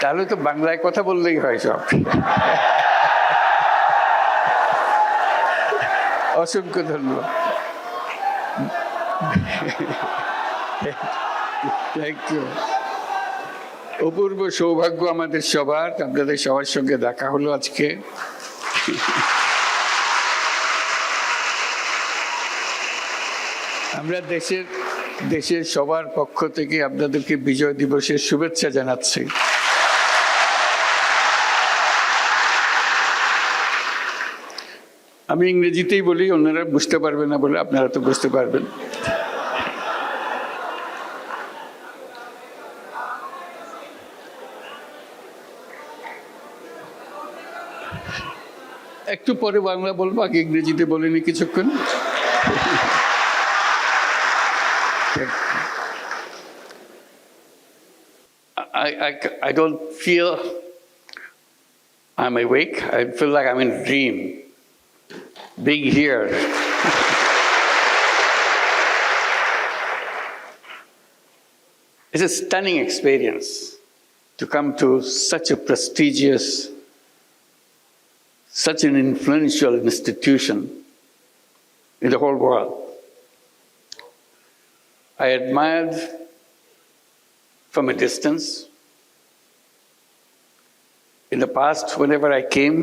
তাহলে তো বাংলায় কথা বললেই হয় সব। অসংখ্য ধন্যবাদ। Thank you. অপূর্ব সৌভাগ্য আমাদের সবার, আপনাদের সবার সঙ্গে দেখা হলো আজকে। আমরা দেশের সবার পক্ষ থেকে আপনাদেরকে বিজয় দিবসের শুভেচ্ছা জানাচ্ছি। আমি ইংরেজিতেই বলি, অন্যরা বুঝতে পারবে না বলে আপনারা তো বুঝতে পারবেন। একটু পরে বাংলা বলবো, আগে ইংরেজিতে বলিনি কিছুক্ষণ। I don't feel I'm awake. I feel like I'm in a dream, being here. It's a stunning experience to come to such a prestigious, such an influential institution in the whole world. I admired from a distance. In the past, whenever I came,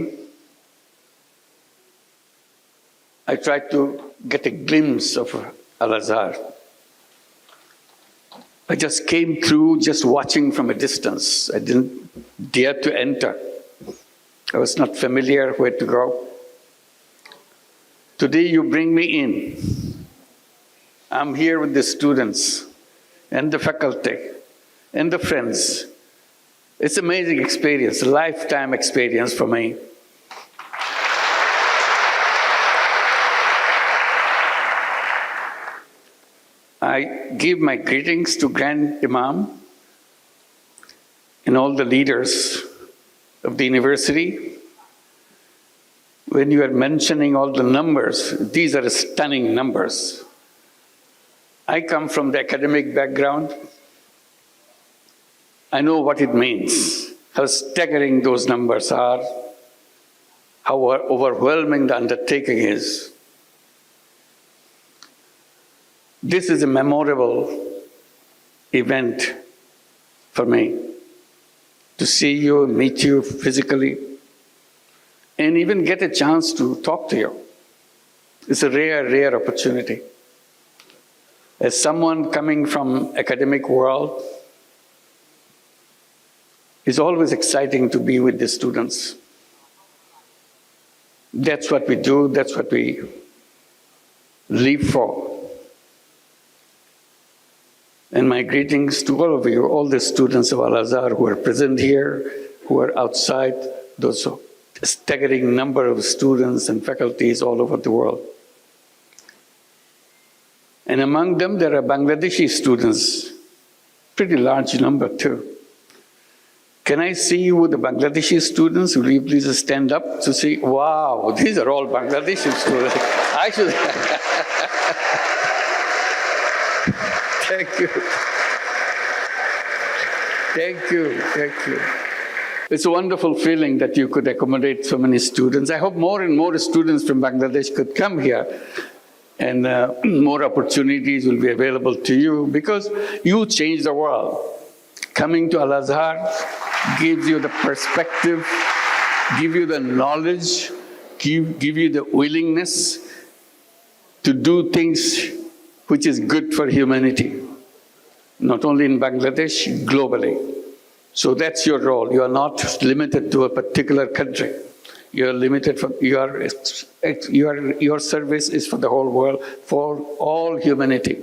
I tried to get a glimpse of Azhar. I just came through just watching from a distance. I didn't dare to enter. I was not familiar where to go. Today you bring me in. I'm here with the students and the faculty and the friends. It's an amazing experience, a lifetime experience for me. I give my greetings to Grand Imam and all the leaders of the university. When you are mentioning all the numbers, these are stunning numbers. I come from the academic background. I know what it means, how staggering those numbers are, how overwhelming the undertaking is. This is a memorable event for me, to see you, meet you physically, and even get a chance to talk to you. It's a rare, rare opportunity. As someone coming from academic world, it's always exciting to be with the students. That's what we do, that's what we live for. And my greetings to all of you, all the students of Al-Azhar who are present here, who are outside, those staggering number of students and faculties all over the world. And among them, there are Bangladeshi students, pretty large number too. Can I see you with the Bangladeshi students? Will you please stand up to see? Wow, these are all Bangladeshi students. I should. Thank you. Thank you. Thank you. It's a wonderful feeling that you could accommodate so many students. I hope more and more students from Bangladesh could come here, and more opportunities will be available to you, because you change the world. Coming to Al-Azhar gives you the perspective, give you the knowledge, give you the willingness to do things which is good for humanity, not only in Bangladesh, globally. So that's your role. You are not limited to a particular country. You are limited for your service is for the whole world, for all humanity.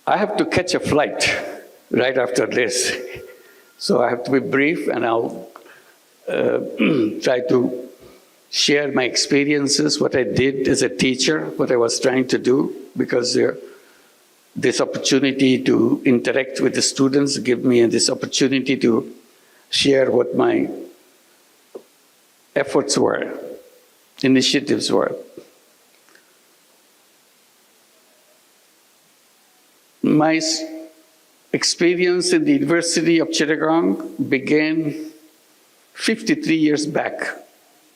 I have to catch a flight right after this, so I have to be brief, and I'll try to share my experiences, what I did as a teacher, what I was trying to do, because this opportunity to interact with the students give me this opportunity to share what my efforts were, initiatives were. My experience in the University of Chittagong began 53 years back.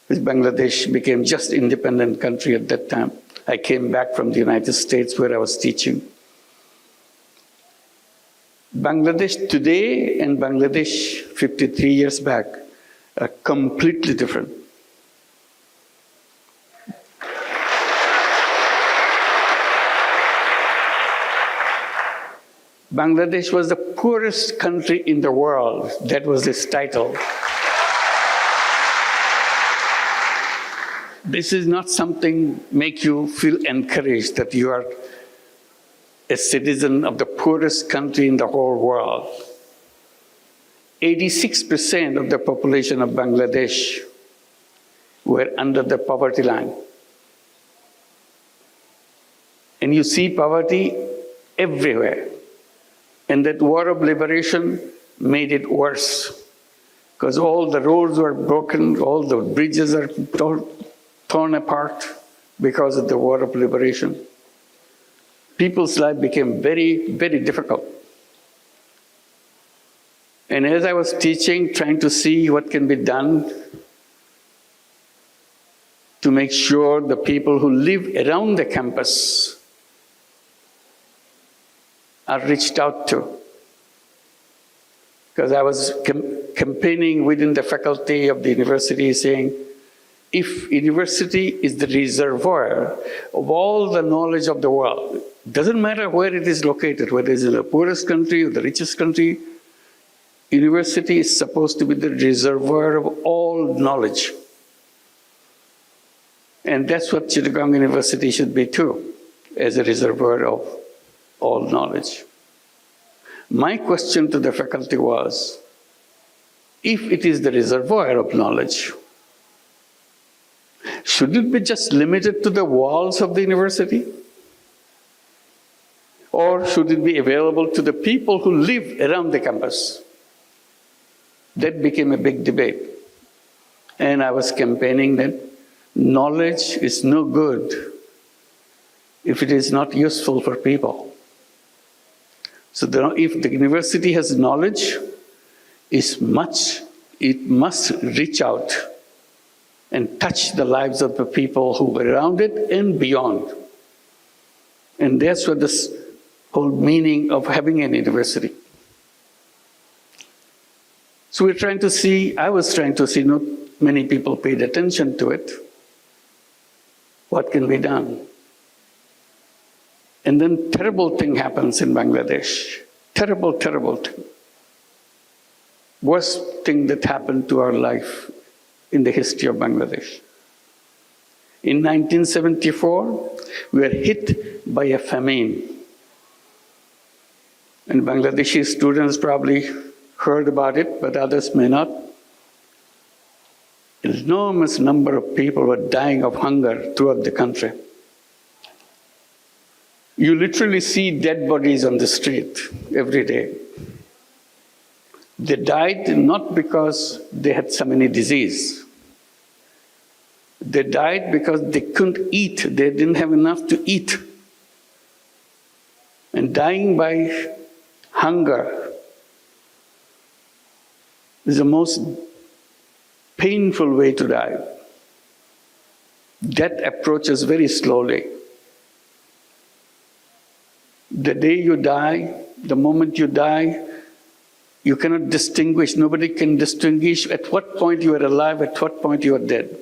Bangladesh became just an independent country at that time. I came back from the United States where I was teaching. Bangladesh today and Bangladesh 53 years back are completely different. Bangladesh was the poorest country in the world. That was its title. This is not something make you feel encouraged that you are a citizen of the poorest country in the whole world. 86% of the population of Bangladesh were under the poverty line. And you see poverty everywhere. And that war of liberation made it worse, because all the roads were broken, all the bridges are torn apart because of the war of liberation. People's life became very, very difficult. And as I was teaching, trying to see what can be done to make sure the people who live around the campus are reached out to. Because I was campaigning within the faculty of the university saying, if university is the reservoir of all the knowledge of the world, doesn't matter where it is located, whether it's in the poorest country or the richest country, university is supposed to be the reservoir of all knowledge. And that's what Chittagong University should be too, as a reservoir of all knowledge. My question to the faculty was, if it is the reservoir of knowledge, should it be just limited to the walls of the university? Or should it be available to the people who live around the campus? That became a big debate. And I was campaigning that knowledge is no good if it is not useful for people. So if the university has knowledge, it must reach out and touch the lives of the people who were around it and beyond. And that's what this whole meaning of having an university. So we're trying to see, I was trying to see, not many people paid attention to it. What can be done? And then terrible thing happens in Bangladesh. Terrible, terrible thing. Worst thing that happened to our life in the history of Bangladesh. In 1974, we were hit by a famine. And Bangladeshi students probably heard about it, but others may not. An enormous number of people were dying of hunger throughout the country. You literally see dead bodies on the street every day. They died not because they had some any disease. They died because they couldn't eat. They didn't have enough to eat. And dying by hunger is the most painful way to die. Death approaches very slowly. The day you die, the moment you die, you cannot distinguish, nobody can distinguish at what point you are alive, at what point you are dead.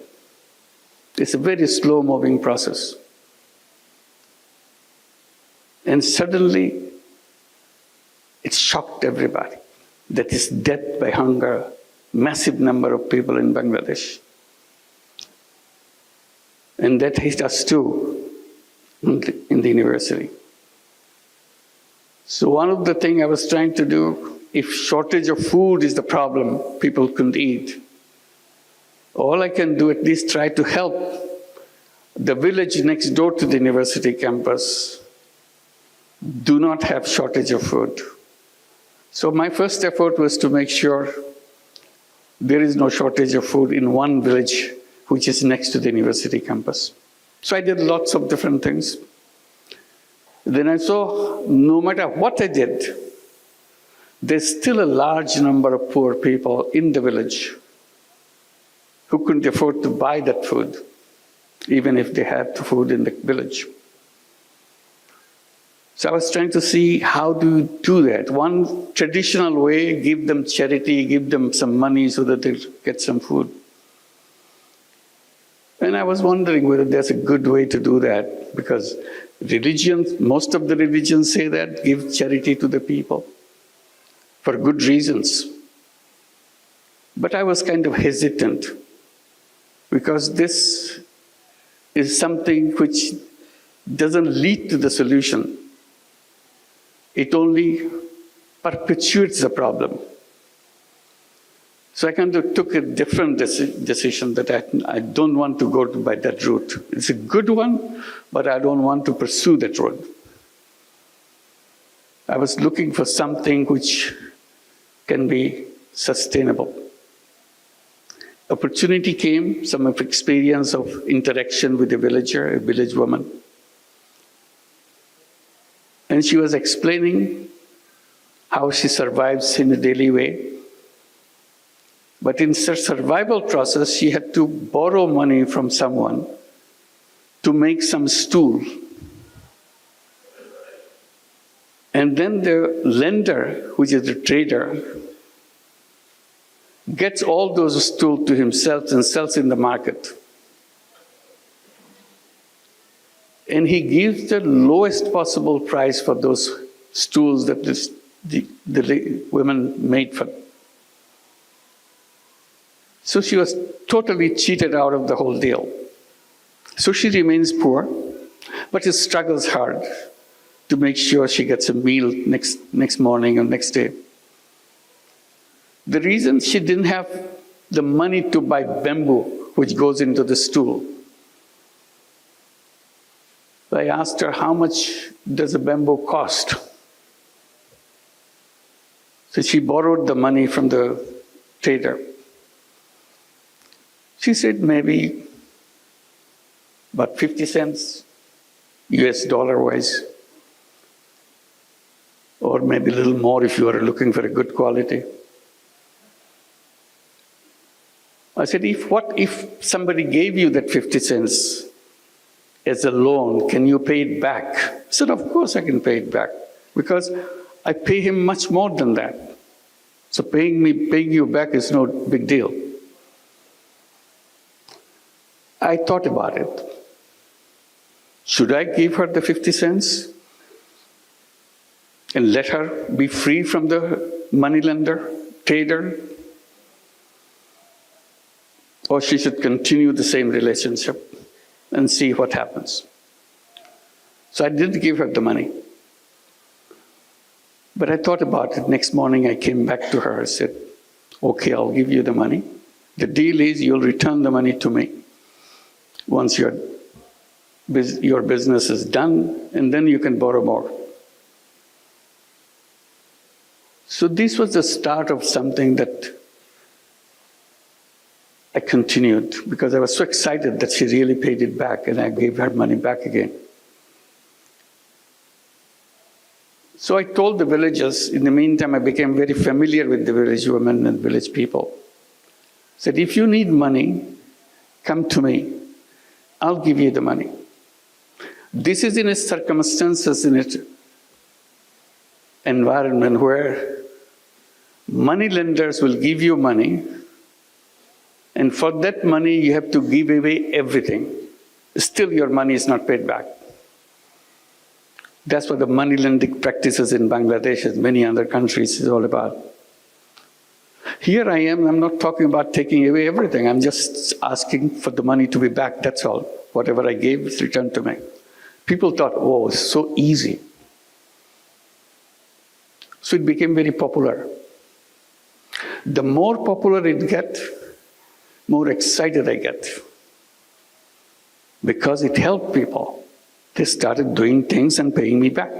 It's a very slow-moving process. And suddenly, it shocked everybody. That is death by hunger, massive number of people in Bangladesh. And that hit us too in the university. So one of the things I was trying to do, if shortage of food is the problem, people couldn't eat, all I can do at least try to help the village next door to the university campus do not have shortage of food. So my first effort was to make sure there is no shortage of food in one village which is next to the university campus. So I did lots of different things. Then I saw no matter what I did, there's still a large number of poor people in the village who couldn't afford to buy that food, even if they had the food in the village. So I was trying to see how do you do that. One traditional way, give them charity, give them some money so that they get some food. And I was wondering whether there's a good way to do that, because religions, most of the religions say that, give charity to the people for good reasons. But I was kind of hesitant, because this is something which doesn't lead to the solution. It only perpetuates the problem. So I kind of took a different decision that I don't want to go by that route. It's a good one, but I don't want to pursue that road. I was looking for something which can be sustainable. Opportunity came, some of experience of interaction with a villager, a village woman. And she was explaining how she survives in a daily way. But in her survival process, she had to borrow money from someone to make some stool. And then the lender, which is the trader, gets all those stools to himself and sells in the market. And he gives the lowest possible price for those stools that the women made for. So she was totally cheated out of the whole deal. So she remains poor, but she struggles hard to make sure she gets a meal next morning or next day. The reason she didn't have the money to buy bamboo, which goes into the stool, I asked her, how much does a bamboo cost? So she borrowed the money from the trader. She said maybe about 50 cents, US dollar wise, or maybe a little more if you are looking for a good quality. I said, what if somebody gave you that 50 cents as a loan, can you pay it back? I said, of course I can pay it back, because I pay him much more than that. So paying you back is no big deal. I thought about it. Should I give her the 50 cents and let her be free from the moneylender, trader? Or she should continue the same relationship and see what happens. So I did give her the money. But I thought about it. Next morning I came back to her and said, okay, I'll give you the money. The deal is you'll return the money to me once your business is done, and then you can borrow more. So this was the start of something that I continued, because I was so excited that she really paid it back, and I gave her money back again. So I told the villagers, in the meantime I became very familiar with the village women and village people. I said, if you need money, come to me. I'll give you the money. This is in a circumstances, in an environment where money lenders will give you money, and for that money you have to give away everything. Still your money is not paid back. That's what the money lending practices in Bangladesh and many other countries is all about. Here I am, I'm not talking about taking away everything. I'm just asking for the money to be back, that's all. Whatever I gave is returned to me. People thought, oh, it's so easy. So it became very popular. The more popular it gets, more excited I get. Because it helped people. They started doing things and paying me back.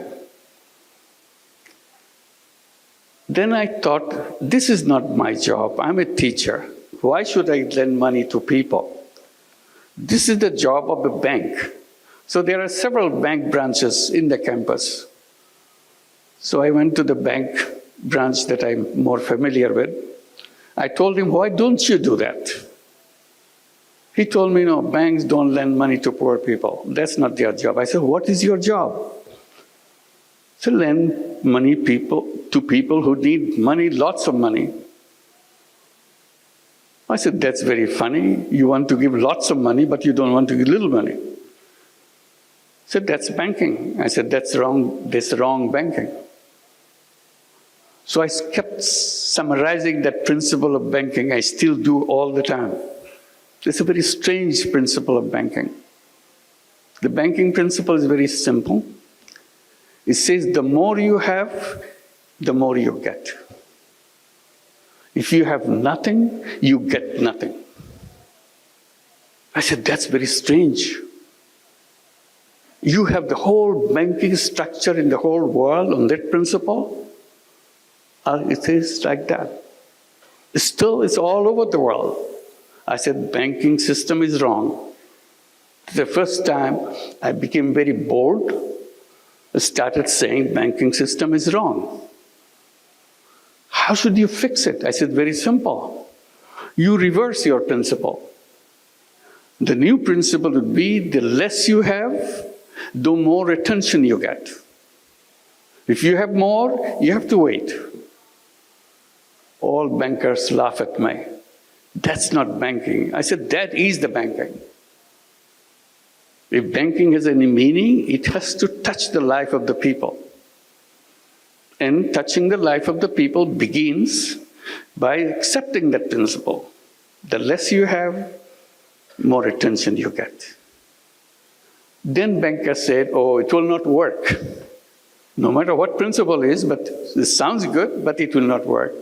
Then I thought, this is not my job. I'm a teacher. Why should I lend money to people? This is the job of a bank. So there are several bank branches in the campus. So I went to the bank branch that I'm more familiar with. I told him, why don't you do that? He told me, no, banks don't lend money to poor people. That's not their job. I said, what is your job? To lend money to people who need money, lots of money. I said, that's very funny. You want to give lots of money, but you don't want to give little money. He said, that's banking. I said, that's wrong. That's wrong banking. So I kept summarizing that principle of banking. I still do all the time. It's a very strange principle of banking. The banking principle is very simple. It says the more you have, the more you get. If you have nothing, you get nothing. I said, that's very strange. You have the whole banking structure in the whole world on that principle? It is like that. Still, it's all over the world. I said, banking system is wrong. The first time I became very bold, I started saying banking system is wrong. How should you fix it? I said, very simple. You reverse your principle. The new principle would be the less you have, the more attention you get. If you have more, you have to wait. All bankers laugh at me. That's not banking. I said, that is the banking. If banking has any meaning, it has to touch the life of the people. And touching the life of the people begins by accepting that principle. The less you have, more attention you get. Then bankers said, oh, it will not work. No matter what principle is, but it sounds good, but it will not work.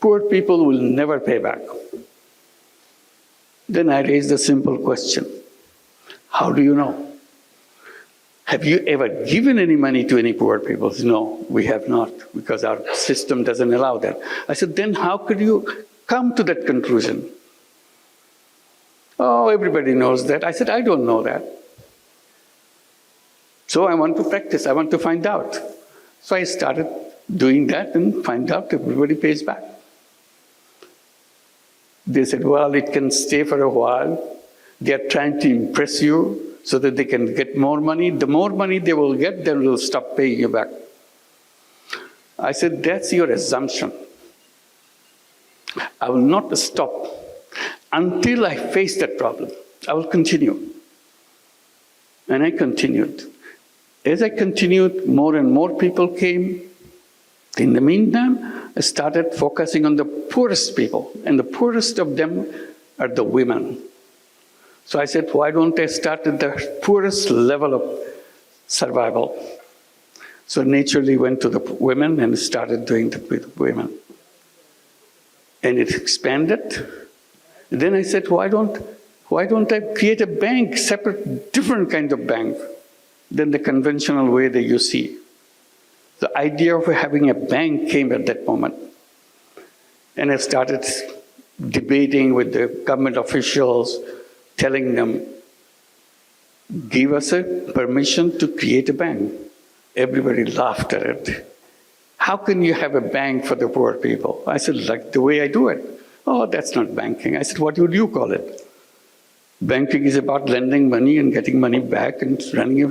Poor people will never pay back. Then I raised a simple question. How do you know? Have you ever given any money to any poor people? No, we have not, because our system doesn't allow that. I said, then how could you come to that conclusion? Oh, everybody knows that. I said, I don't know that. So I want to practice, I want to find out. So I started doing that and find out everybody pays back. They said, well, it can stay for a while. They are trying to impress you so that they can get more money. The more money they will get, they will stop paying you back. I said, that's your assumption. I will not stop until I face that problem. I will continue. And I continued. As I continued, more and more people came. In the meantime, I started focusing on the poorest people, and the poorest of them are the women. So I said, why don't I start at the poorest level of survival? So naturally went to the women and started doing it with women. And it expanded. Then I said, why don't I create a bank, separate, different kind of bank than the conventional way that you see? The idea of having a bank came at that moment. And I started debating with the government officials, telling them, give us a permission to create a bank. Everybody laughed at it. How can you have a bank for the poor people? I said, like the way I do it. Oh, that's not banking. I said, what would you call it? Banking is about lending money and getting money back and running a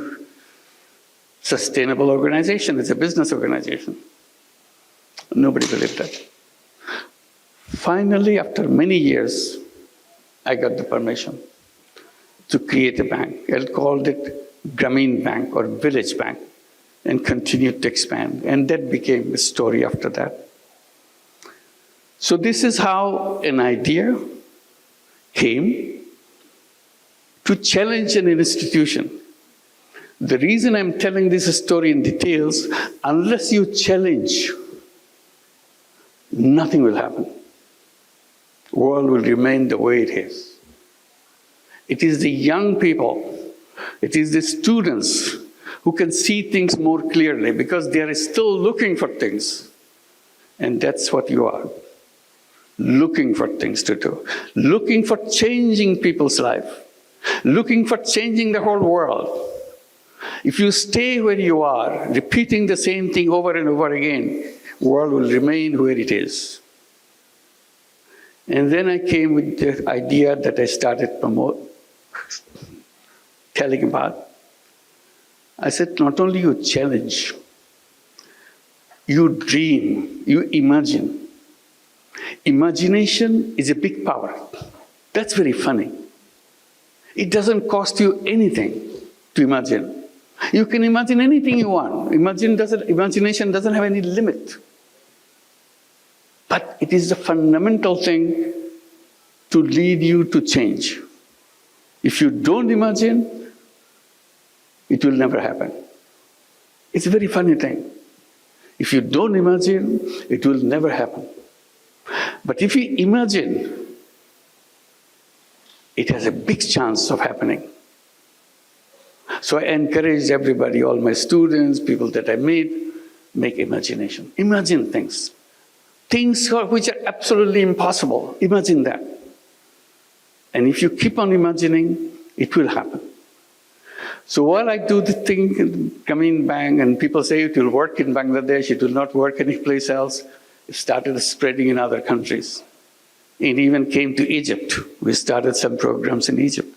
sustainable organization. It's a business organization. Nobody believed that. Finally, after many years, I got the permission to create a bank. I called it Grameen Bank or Village Bank and continued to expand. And that became a story after that. So this is how an idea came to challenge an institution. The reason I'm telling this story in details, unless you challenge, nothing will happen. The world will remain the way it is. It is the young people, it is the students who can see things more clearly because they are still looking for things. And that's what you are. Looking for things to do. Looking for changing people's life. Looking for changing the whole world. If you stay where you are, repeating the same thing over and over again, world will remain where it is. And then I came with the idea that I started telling about. I said, not only you challenge, you dream, you imagine. Imagination is a big power. That's very funny. It doesn't cost you anything to imagine. You can imagine anything you want. Imagination doesn't have any limit. But it is the fundamental thing to lead you to change. If you don't imagine, it will never happen. It's a very funny thing. If you don't imagine, it will never happen. But if you imagine, it has a big chance of happening. So I encourage everybody, all my students, people that I meet, make imagination. Imagine things. Things which are absolutely impossible. Imagine that. And if you keep on imagining, it will happen. So while I do the thing, coming back, and people say it will work in Bangladesh, it will not work anyplace else, it started spreading in other countries. It even came to Egypt. We started some programs in Egypt.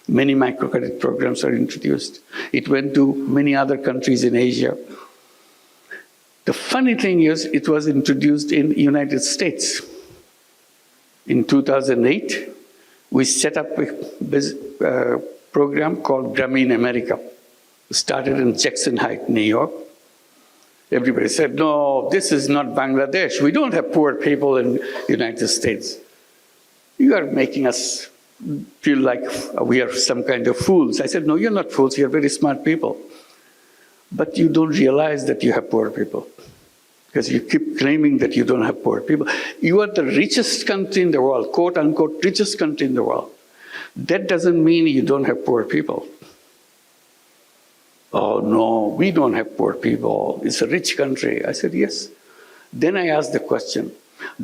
Many microcredit programs are introduced. It went to many other countries in Asia. The funny thing is, it was introduced in the United States. In 2008, we set up a program called Grameen America. It started in Jackson Heights, New York. Everybody said, no, this is not Bangladesh. We don't have poor people in the United States. You are making us feel like we are some kind of fools. I said, no, you're not fools. You're very smart people. But you don't realize that you have poor people. Because you keep claiming that you don't have poor people. You are the richest country in the world, quote unquote, richest country in the world. That doesn't mean you don't have poor people. Oh, no, we don't have poor people. It's a rich country. I said, yes. Then I asked the question,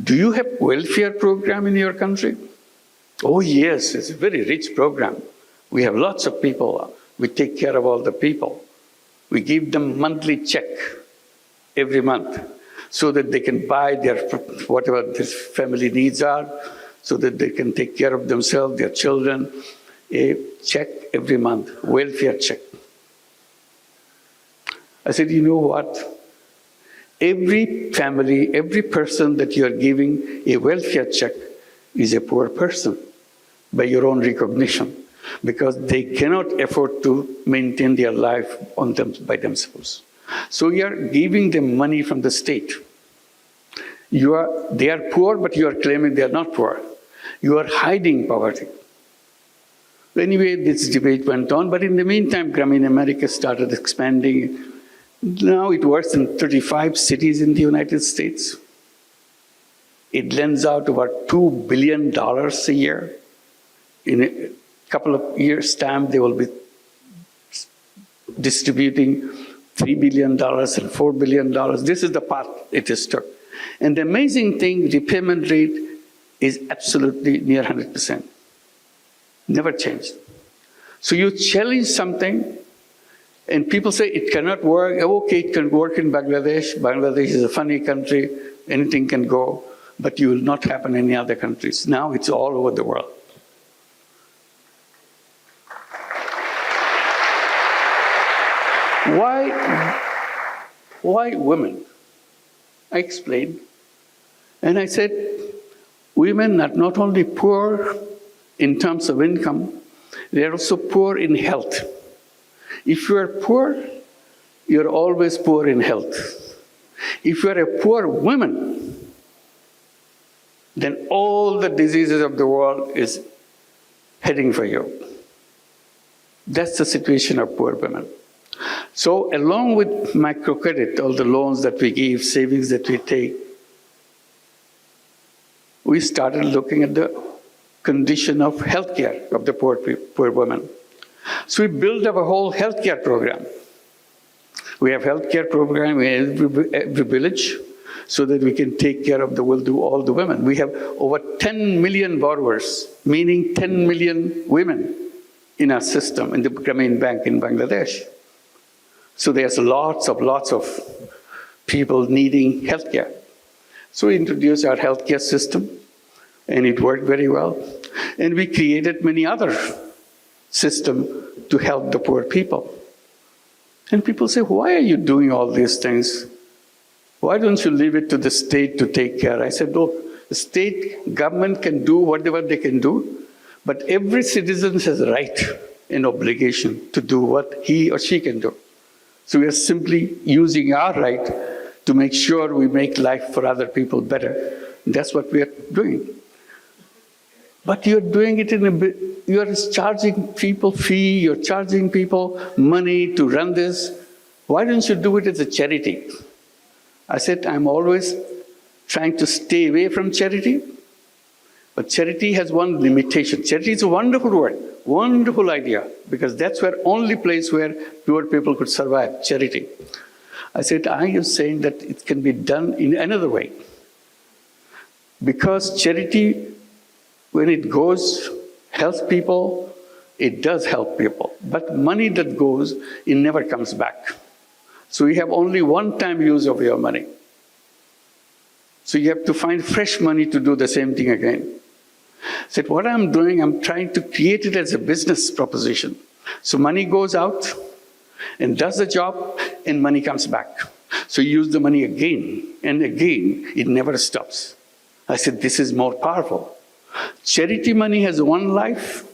do you have welfare program in your country? Oh, yes, it's a very rich program. We have lots of people. We take care of all the people. We give them monthly check every month so that they can buy their whatever their family needs are, so that they can take care of themselves, their children. A check every month, welfare check. I said, you know what? Every family, every person that you are giving a welfare check is a poor person by your own recognition, because they cannot afford to maintain their life by themselves. So you are giving them money from the state. They are poor, but you are claiming they are not poor. You are hiding poverty. Anyway, this debate went on, but in the meantime, Grameen America started expanding. Now it works in 35 cities in the United States. It lends out about $2 billion a year. In a couple of years' time, they will be distributing $3 billion and $4 billion. This is the path it is took. And the amazing thing, repayment rate is absolutely near 100%. Never changed. So you challenge something, and people say it cannot work. Okay, it can work in Bangladesh. Bangladesh is a funny country. Anything can go, but it will not happen in any other countries. Now it's all over the world. Why women? I explained. And I said, women are not only poor in terms of income, they are also poor in health. If you are poor, you're always poor in health. If you are a poor woman, then all the diseases of the world is heading for you. That's the situation of poor women. So along with microcredit, all the loans that we give, savings that we take, we started looking at the condition of healthcare of the poor women. So we built up a whole healthcare program. We have healthcare program in every village so that we can take care of all the women. We have over 10 million borrowers, meaning 10 million women in our system, in the Grameen Bank in Bangladesh. So there's lots of people needing healthcare. So we introduced our healthcare system, and it worked very well. And we created many other systems to help the poor people. And people say, why are you doing all these things? Why don't you leave it to the state to take care? I said, look, the state government can do whatever they can do, but every citizen has a right and obligation to do what he or she can do. So we are simply using our right to make sure we make life for other people better. That's what we are doing. But you're doing it you're charging people fee, you're charging people money to run this. Why don't you do it as a charity? I said, I'm always trying to stay away from charity, but charity has one limitation. Charity is a wonderful word, wonderful idea, because that's the only place where poor people could survive, charity. I said, I am saying that it can be done in another way. Because charity, when it goes, helps people, it does help people. But money that goes, it never comes back. So you have only one-time use of your money. So you have to find fresh money to do the same thing again. I said, what I'm doing, I'm trying to create it as a business proposition. So money goes out and does the job, and money comes back. So you use the money again and again, it never stops. I said, this is more powerful. Charity money has one life,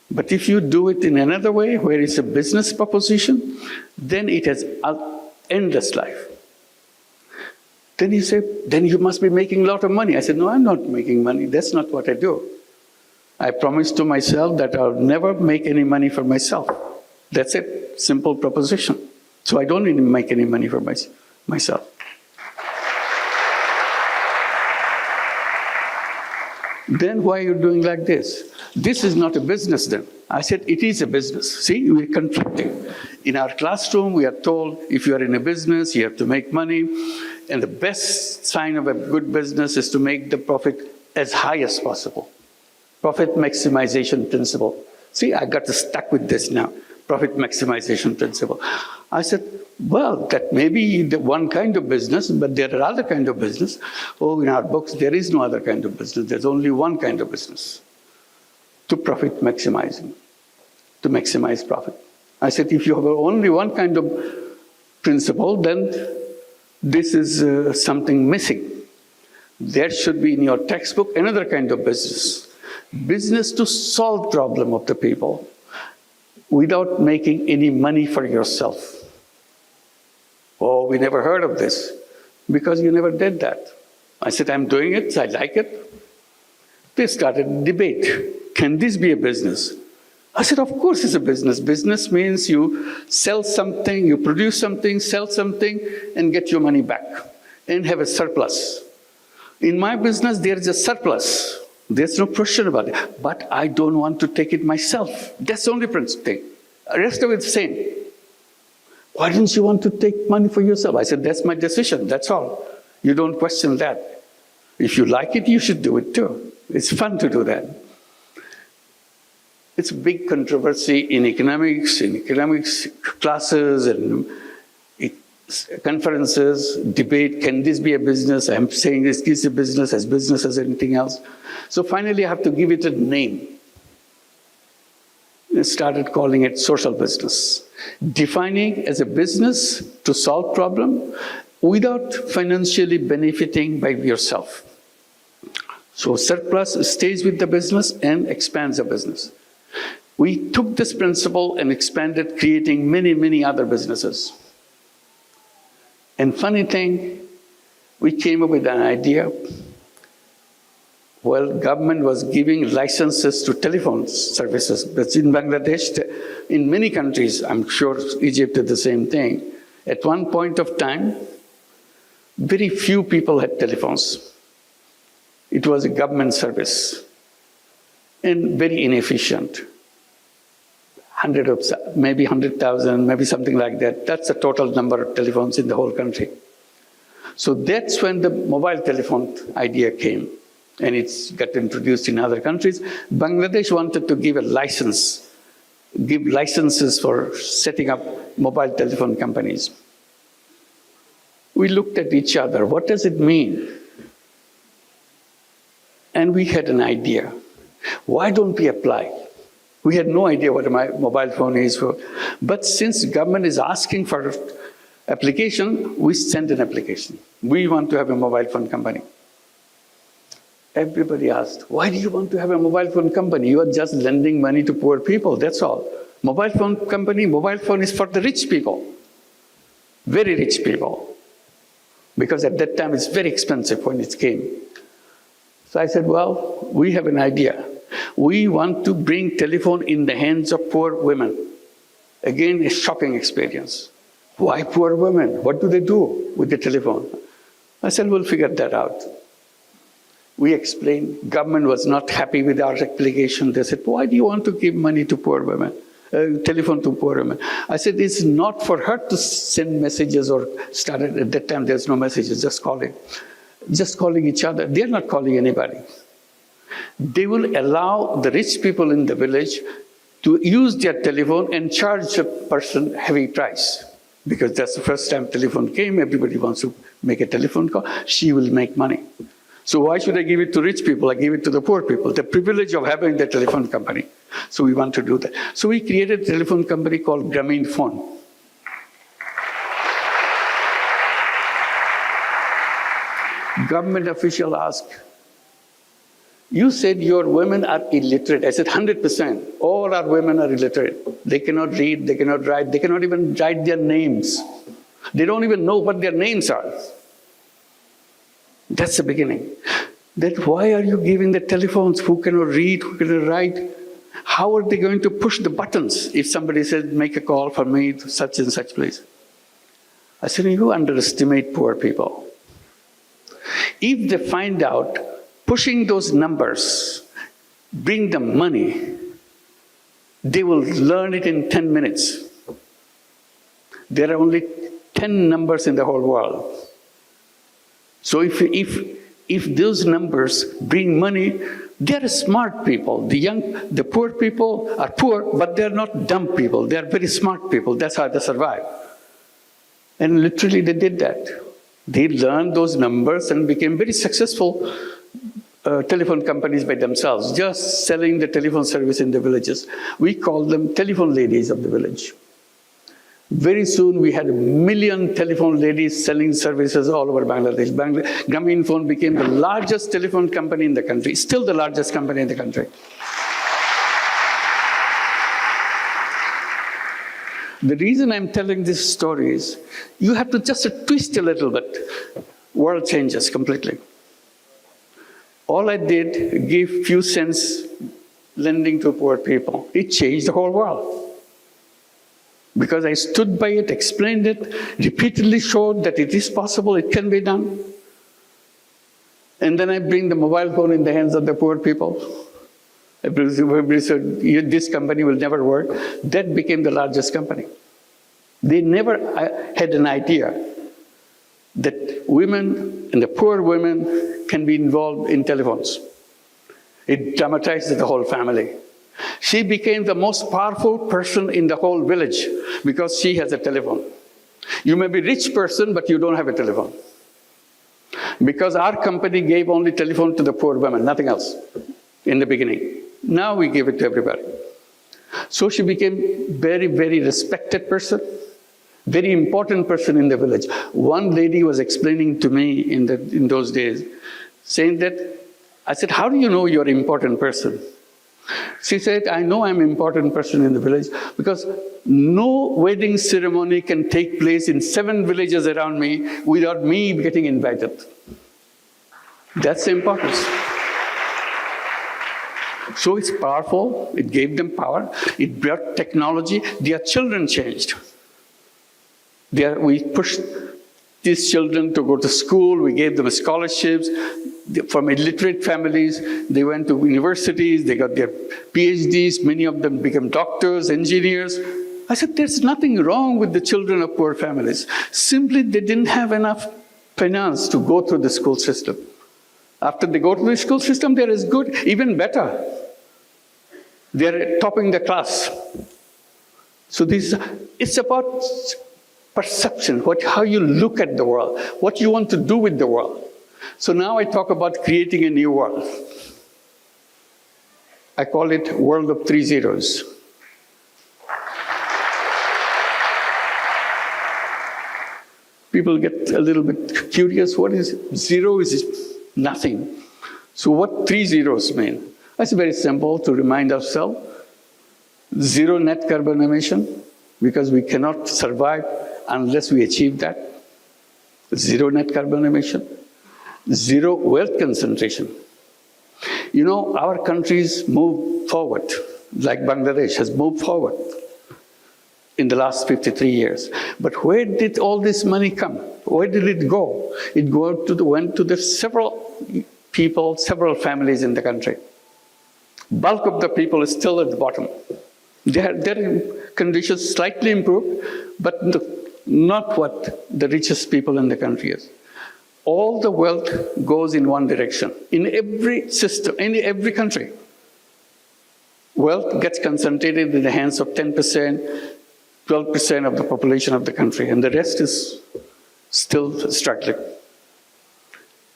but if you do it in another way, where it's a business proposition, then it has an endless life. Then you say, then you must be making a lot of money. I said, no, I'm not making money. That's not what I do. I promised to myself that I'll never make any money for myself. That's it, simple proposition. So I don't need to make any money for myself. Then why are you doing like this? This is not a business then. I said, it is a business. See, we're conflicting. In our classroom, we are told, if you are in a business, you have to make money. And the best sign of a good business is to make the profit as high as possible. Profit maximization principle. See, I got stuck with this now. Profit maximization principle. I said, well, that may be the one kind of business, but there are other kinds of business. Oh, in our books, there is no other kind of business. There's only one kind of business. To profit maximizing, to maximize profit. I said, if you have only one kind of principle, then this is something missing. There should be in your textbook another kind of business. Business to solve problem of the people without making any money for yourself. Oh, we never heard of this, because you never did that. I said, I'm doing it, I like it. They started a debate. Can this be a business? I said, of course it's a business. Business means you sell something, you produce something, sell something, and get your money back, and have a surplus. In my business, there is a surplus. There's no question about it. But I don't want to take it myself. That's the only thing. The rest of it's the same. Why didn't you want to take money for yourself? I said, that's my decision, that's all. You don't question that. If you like it, you should do it too. It's fun to do that. It's a big controversy in economics classes and conferences, debate, can this be a business? I'm saying this is a business as anything else. So finally I have to give it a name. I started calling it social business. Defining as a business to solve problem without financially benefiting by yourself. So surplus stays with the business and expands the business. We took this principle and expanded, creating many, many other businesses. And funny thing, we came up with an idea. Well, government was giving licenses to telephone services. But in Bangladesh, in many countries, I'm sure Egypt did the same thing. At one point of time, very few people had telephones. It was a government service and very inefficient. Maybe 100,000, maybe something like that. That's the total number of telephones in the whole country. So that's when the mobile telephone idea came, and it's got introduced in other countries. Bangladesh wanted to give a license, give licenses for setting up mobile telephone companies. We looked at each other. What does it mean? And we had an idea. Why don't we apply? We had no idea what a mobile phone is for. But since government is asking for application, we sent an application. We want to have a mobile phone company. Everybody asked, why do you want to have a mobile phone company? You are just lending money to poor people, that's all. Mobile phone company, mobile phone is for the rich people. Very rich people. Because at that time it's very expensive when it came. So I said, well, we have an idea. We want to bring telephone in the hands of poor women. Again, a shocking experience. Why poor women? What do they do with the telephone? I said, we'll figure that out. We explained, government was not happy with our application. They said, why do you want to give money to poor women, telephone to poor women? I said, it's not for her to send messages or start it. At that time, there's no messages, just calling. Just calling each other. They're not calling anybody. They will allow the rich people in the village to use their telephone and charge a person heavy price. Because that's the first time telephone came, everybody wants to make a telephone call, she will make money. So why should I give it to rich people? I give it to the poor people, the privilege of having the telephone company. So we want to do that. So we created a telephone company called Grameen Phone. Government official asked, you said your women are illiterate. I said 100%. All our women are illiterate. They cannot read, they cannot write, they cannot even write their names. They don't even know what their names are. That's the beginning. That why are you giving the telephones? Who cannot read, who cannot write? How are they going to push the buttons if somebody says, make a call for me to such and such place? I said, you underestimate poor people. If they find out pushing those numbers bring them money, they will learn it in 10 minutes. There are only 10 numbers in the whole world. So if those numbers bring money, they're smart people. The poor people are poor, but they're not dumb people. They're very smart people. That's how they survive. And literally they did that. They learned those numbers and became very successful telephone companies by themselves, just selling the telephone service in the villages. We call them telephone ladies of the village. Very soon we had 1 million telephone ladies selling services all over Bangladesh. Grameen Phone became the largest telephone company in the country, still the largest company in the country. The reason I'm telling this story is, you have to just twist a little bit. World changes completely. All I did, give few cents lending to poor people. It changed the whole world. Because I stood by it, explained it, repeatedly showed that it is possible, it can be done. And then I bring the mobile phone in the hands of the poor people. Everybody said, this company will never work. That became the largest company. They never had an idea that women and the poor women can be involved in telephones. It dramatized the whole family. She became the most powerful person in the whole village because she has a telephone. You may be a rich person, but you don't have a telephone. Because our company gave only telephone to the poor women, nothing else in the beginning. Now we give it to everybody. So she became very, very respected person, very important person in the village. One lady was explaining to me in those days, saying that, I said, how do you know you're an important person? She said, I know I'm an important person in the village because no wedding ceremony can take place in 7 villages around me without me getting invited. That's the importance. So it's powerful, it gave them power, it brought technology, their children changed. We pushed these children to go to school, we gave them scholarships. From illiterate families, they went to universities, they got their PhDs, many of them became doctors, engineers. I said, there's nothing wrong with the children of poor families. Simply, they didn't have enough finance to go through the school system. After they go to the school system, they're as good, even better. They're topping the class. So it's about perception, how you look at the world, what you want to do with the world. So now I talk about creating a new world. I call it world of 3 zeros. People get a little bit curious. What is zero? Is nothing. So what 3 zeros mean? It's very simple to remind ourselves. Zero net carbon emission, because we cannot survive unless we achieve that. Zero net carbon emission. Zero wealth concentration. You know, our countries move forward, like Bangladesh has moved forward in the last 53 years. But where did all this money come? Where did it go? It went to the several people, several families in the country. Bulk of the people is still at the bottom. Their conditions slightly improved, but not what the richest people in the country is. All the wealth goes in one direction. In every system, in every country, wealth gets concentrated in the hands of 10%, 12% of the population of the country, and the rest is still struggling.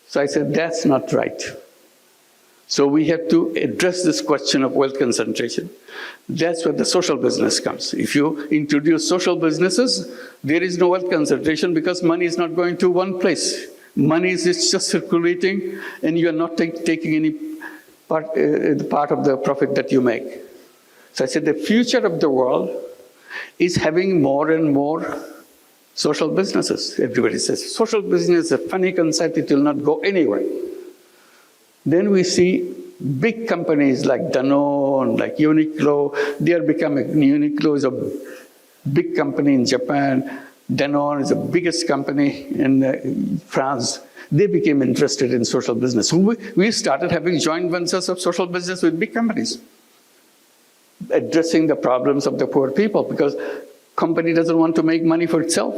So I said, that's not right. So we have to address this question of wealth concentration. That's where the social business comes. If you introduce social businesses, there is no wealth concentration because money is not going to one place. Money is just circulating, and you are not taking any part of the profit that you make. So I said the future of the world is having more and more social businesses. Everybody says, social business is a funny concept, it will not go anywhere. Then we see big companies like Danone, like Uniqlo, they are becoming, Uniqlo is a big company in Japan, Danone is the biggest company in France. They became interested in social business. So we started having joint ventures of social business with big companies, addressing the problems of the poor people, because company doesn't want to make money for itself.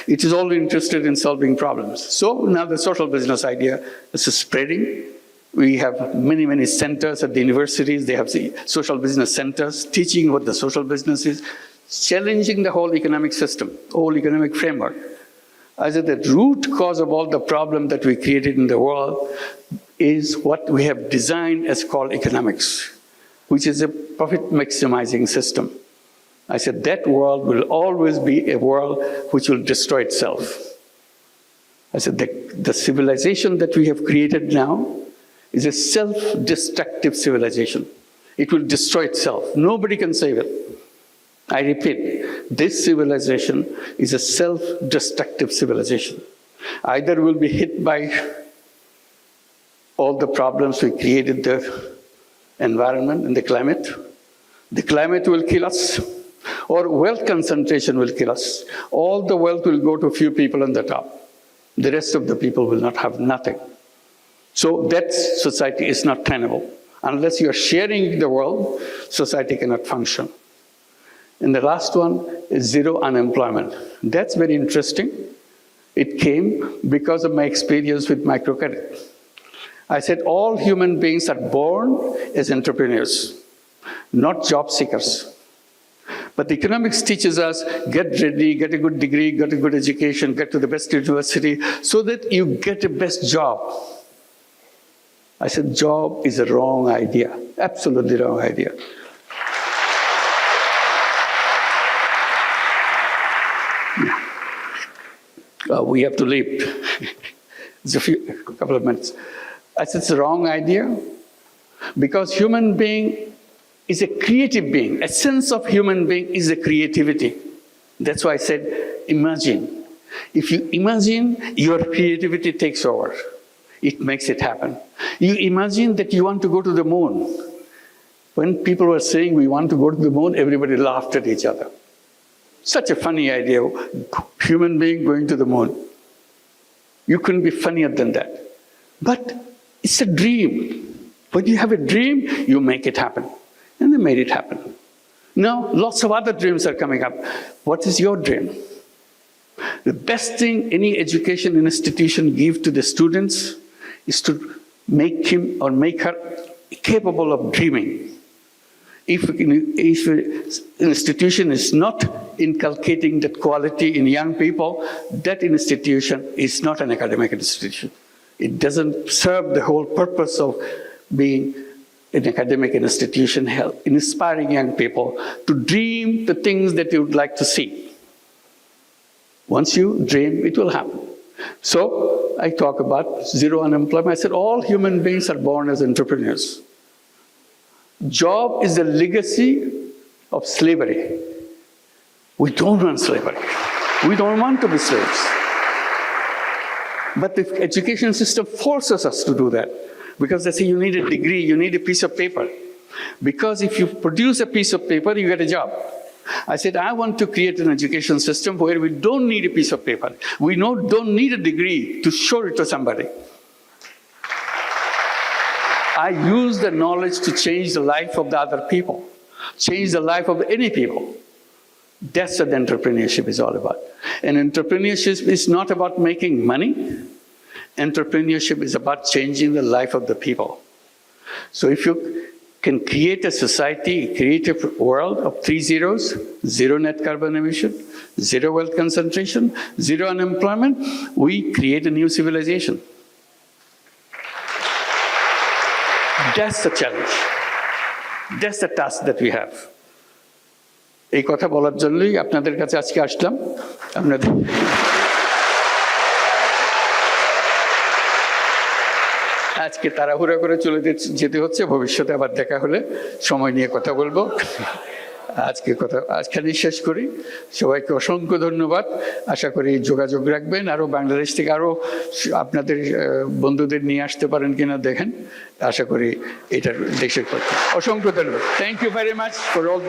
It is only interested in solving problems. So now the social business idea is spreading. We have many, many centers at the universities. They have social business centers teaching what the social business is, challenging the whole economic system, whole economic framework. I said the root cause of all the problem that we created in the world is what we have designed as called economics, which is a profit maximizing system. I said that world will always be a world which will destroy itself. I said the civilization that we have created now is a self-destructive civilization. It will destroy itself. Nobody can save it. I repeat, this civilization is a self-destructive civilization. Either we'll be hit by all the problems we created, the environment and the climate will kill us, or wealth concentration will kill us. All the wealth will go to a few people on the top. The rest of the people will not have nothing. So that society is not tenable. Unless you're sharing the world, society cannot function. And the last one is zero unemployment. That's very interesting. It came because of my experience with microcredit. I said all human beings are born as entrepreneurs, not job seekers. But economics teaches us, get ready, get a good degree, get a good education, get to the best university, so that you get the best job. I said, job is a wrong idea, absolutely wrong idea. We have to leave. It's a couple of minutes. I said, it's a wrong idea because human being is a creative being. Essence of human being is a creativity. That's why I said, imagine. If you imagine, your creativity takes over. It makes it happen. You imagine that you want to go to the moon. When people were saying we want to go to the moon, everybody laughed at each other. Such a funny idea, human being going to the moon. You couldn't be funnier than that. But it's a dream. When you have a dream, you make it happen. And they made it happen. Now, lots of other dreams are coming up. What is your dream? The best thing any education institution gives to the students is to make him or make her capable of dreaming. if an institution is not inculcating that quality in young people, that institution is not an academic institution. It doesn't serve the whole purpose of being an academic institution, inspiring young people to dream the things that you would like to see. Once you dream, it will happen. So I talk about zero unemployment. I said all human beings are born as entrepreneurs. Job is a legacy of slavery. We don't want slavery. We don't want to be slaves. But the education system forces us to do that, because they say you need a degree, you need a piece of paper. Because if you produce a piece of paper, you get a job. I said, I want to create an education system where we don't need a piece of paper. We don't need a degree to show it to somebody. I use the knowledge to change the life of the other people, change the life of any people. That's what entrepreneurship is all about. And entrepreneurship is not about making money. Entrepreneurship is about changing the life of the people. So if you can create a society, create a world of 3 zeros, zero net carbon emission, zero wealth concentration, zero unemployment, we create a new civilization. That's the challenge. That's the task that we have. এই কথা বলার জন্যই আপনাদের কাছে আজকে আসলাম। আপনাদের আজকে তাড়াহুড়া করে চলে যেতে হচ্ছে, ভবিষ্যতে আবার দেখা হলে সময় নিয়ে কথা বলবো। আজখানেই শেষ করি। সবাইকে অসংখ্য ধন্যবাদ। আশা করি যোগাযোগ রাখবেন, আরও বাংলাদেশ থেকে আরও আপনাদের বন্ধুদের নিয়ে আসতে পারেন কিনা দেখেন। আশা করি এটার দেশের পক্ষে অসংখ্য ধন্যবাদ। Thank you very much for all.